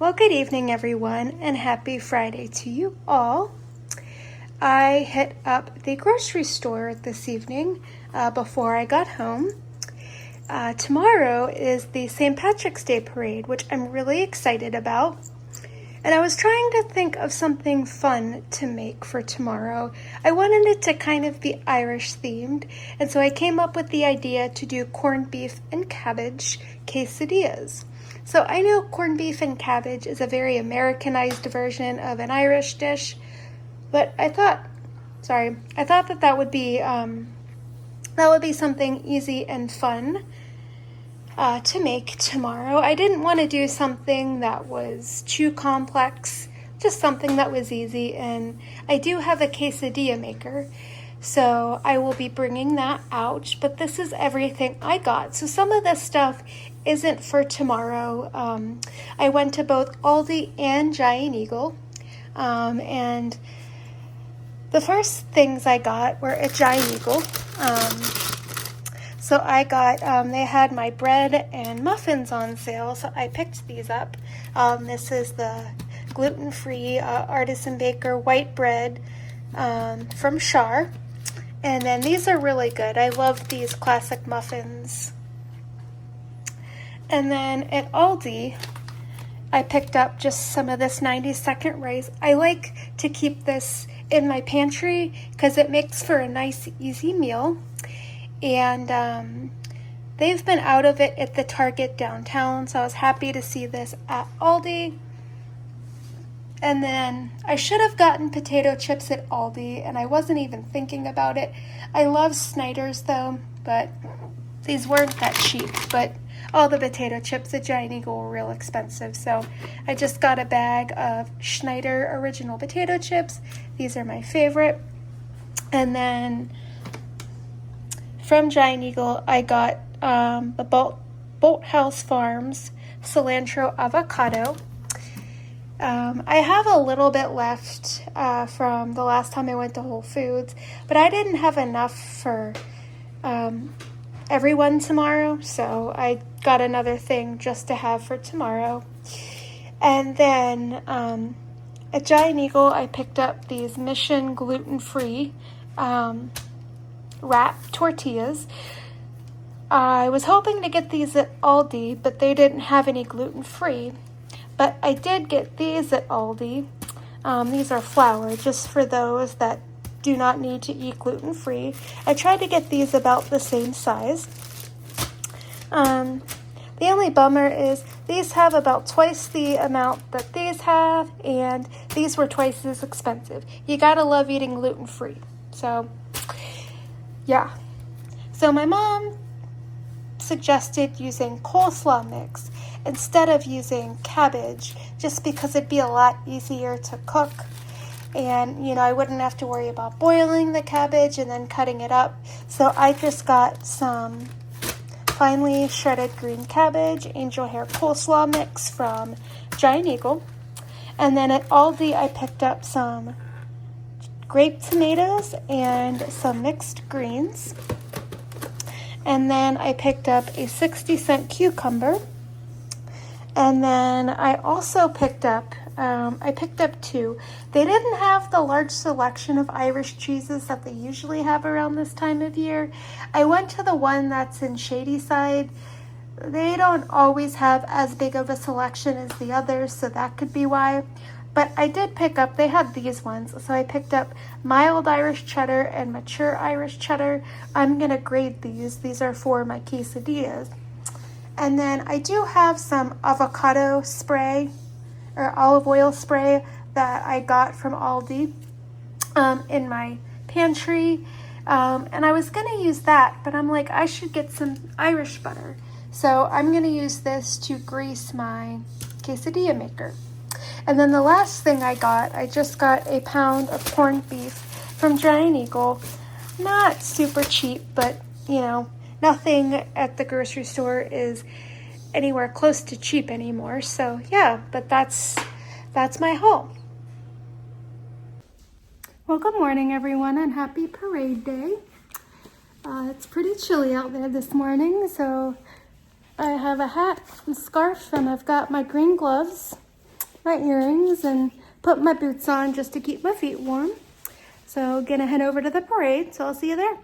Well, good evening, everyone, and happy Friday to you all. I hit up the grocery store this evening before I got home. Tomorrow is the St. Patrick's Day Parade, which I'm really excited about. And I was trying to think of something fun to make for tomorrow. I wanted it to kind of be Irish themed, and so I came up with the idea to do corned beef and cabbage quesadillas. So I know corned beef and cabbage is a very Americanized version of an Irish dish, but I thought that would be something easy and fun to make tomorrow. I didn't want to do something that was too complex, just something that was easy, and I do have a quesadilla maker, so I will be bringing that out, but this is everything I got. So some of this stuff isn't for tomorrow. I went to both Aldi and Giant Eagle, and the first things I got were at Giant Eagle. So I got, they had my bread and muffins on sale, so I picked these up. This is the gluten-free artisan baker white bread from Char. And then these are really good. I love these classic muffins. And then at Aldi, I picked up just some of this 90-second rice. I like to keep this in my pantry because it makes for a nice, easy meal. And they've been out of it at the Target downtown, so I was happy to see this at Aldi. And then I should have gotten potato chips at Aldi, and I wasn't even thinking about it. I love Snyder's though, but these weren't that cheap. But all the potato chips at Giant Eagle were real expensive, so I just got a bag of Schneider original potato chips. These are my favorite. And then from Giant Eagle, I got the Bolt House Farms cilantro avocado. I have a little bit left from the last time I went to Whole Foods, but I didn't have enough for everyone tomorrow, so I got another thing just to have for tomorrow. And then at Giant Eagle, I picked up these Mission gluten-free wrap tortillas. I was hoping to get these at Aldi, but they didn't have any gluten-free. But I did get these at Aldi. These are flour, just for those that do not need to eat gluten-free. I tried to get these about the same size. The only bummer is these have about twice the amount that these have, and these were twice as expensive. You gotta love eating gluten-free. So, yeah. So my mom suggested using coleslaw mix instead of using cabbage, just because it'd be a lot easier to cook. And, I wouldn't have to worry about boiling the cabbage and then cutting it up. So I just got some finely shredded green cabbage, angel hair coleslaw mix from Giant Eagle. And then at Aldi, I picked up some grape tomatoes and some mixed greens. And then I picked up a 60-cent cucumber. And then I also picked up two. They didn't have the large selection of Irish cheeses that they usually have around this time of year. I went to the one that's in Shadyside. They don't always have as big of a selection as the others, so that could be why. But I did pick up, they had these ones, so I picked up mild Irish cheddar and mature Irish cheddar. I'm going to grade these. These are for my quesadillas. And then I do have some avocado spray or olive oil spray that I got from Aldi in my pantry. And I was going to use that, but I'm like, I should get some Irish butter. So I'm going to use this to grease my quesadilla maker. And then the last thing I just got a pound of corned beef from Giant Eagle. Not super cheap, but nothing at the grocery store is anywhere close to cheap anymore. So yeah, but that's my haul. Well, good morning everyone, and happy parade day. It's pretty chilly out there this morning, so I have a hat and scarf, and I've got my green gloves. my earrings and put my boots on just to keep my feet warm. So gonna head over to the parade, so I'll see you there.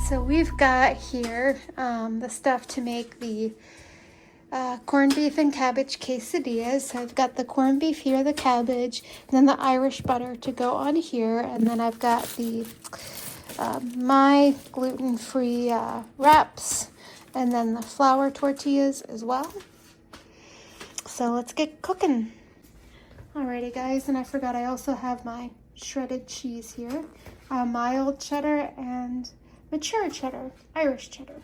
So we've got here the stuff to make the corned beef and cabbage quesadillas. So I've got the corned beef here, the cabbage, and then the Irish butter to go on here. And then I've got the my gluten-free wraps, and then the flour tortillas as well. So let's get cooking. Alrighty guys, and I forgot I also have my shredded cheese here. Mild cheddar and mature cheddar, Irish cheddar.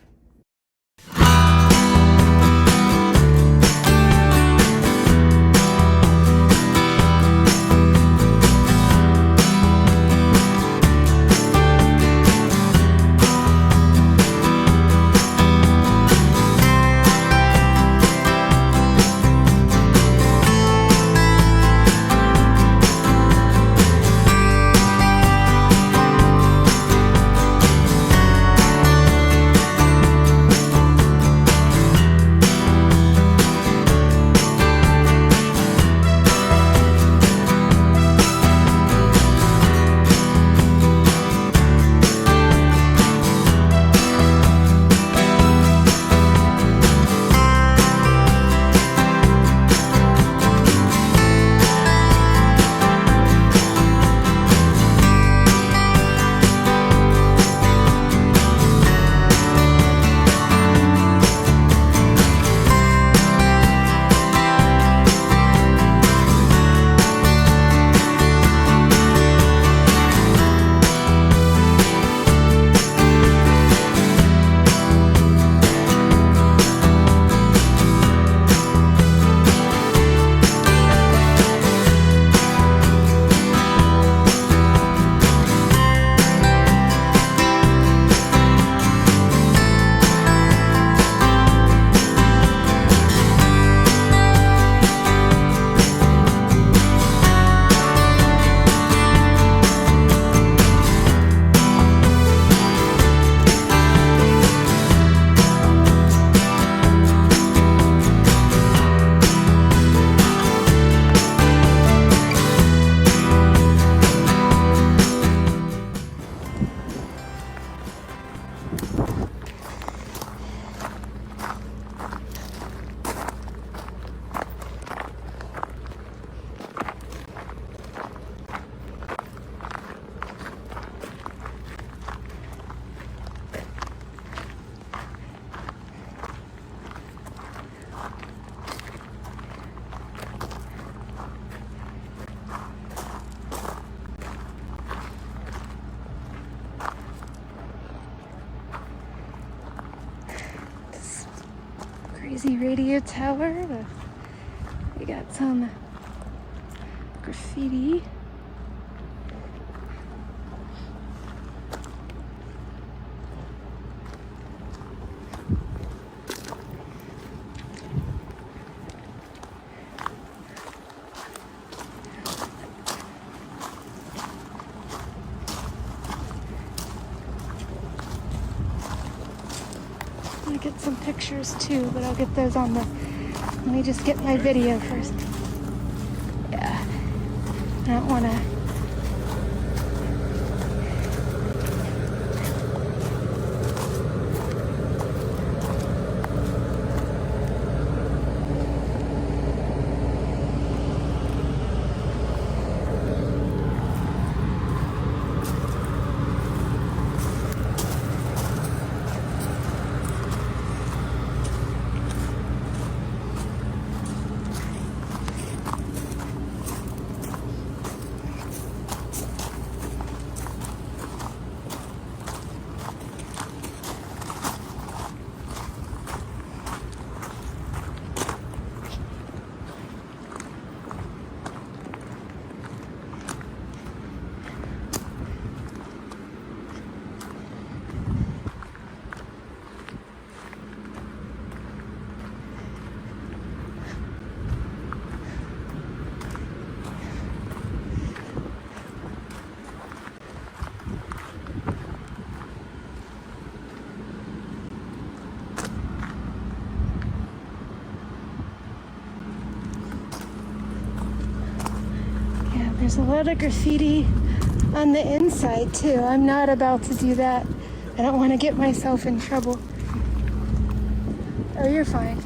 crazy radio tower. We got some graffiti. I'm gonna get some pictures too, but I'll get those on the, let me just get my video first. Yeah, I don't wanna. There's a lot of graffiti on the inside too. I'm not about to do that. I don't want to get myself in trouble. Oh, you're fine.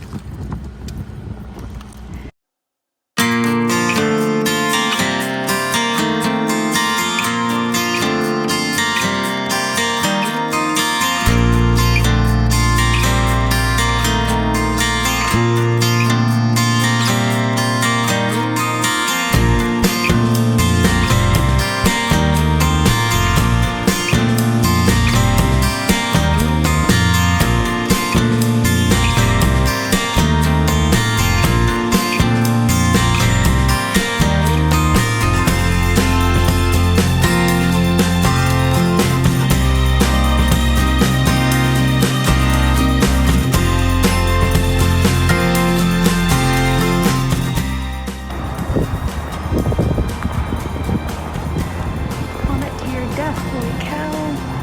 Holy cow.